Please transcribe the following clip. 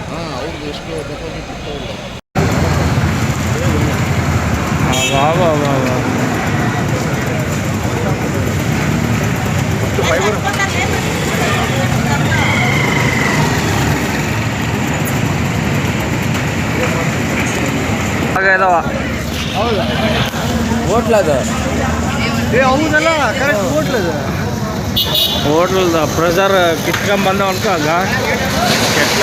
ಹಾಂ ಅವ್ರಿಗೆ ಎಷ್ಟು ಡೆಪಾಸಿಟ್ ಇಷ್ಟ ಇಲ್ಲ. ವಾ ವಾ ವಾ ವಾ ಫೈಬರ್ ಇದಾವ. ಹೌದಾ? ಹೋಟ್ಲದು ಹೌದಲ್ಲ, ಕರೆಕ್ಟ್ ಹೋಟ್ಲದು. ಹೋಟ್ಲದ ಪ್ರೆಷರ್ ಕಿತ್ಕೊಂಬಂದವ ಅನ್ಕ ಕೆಟ್ಲ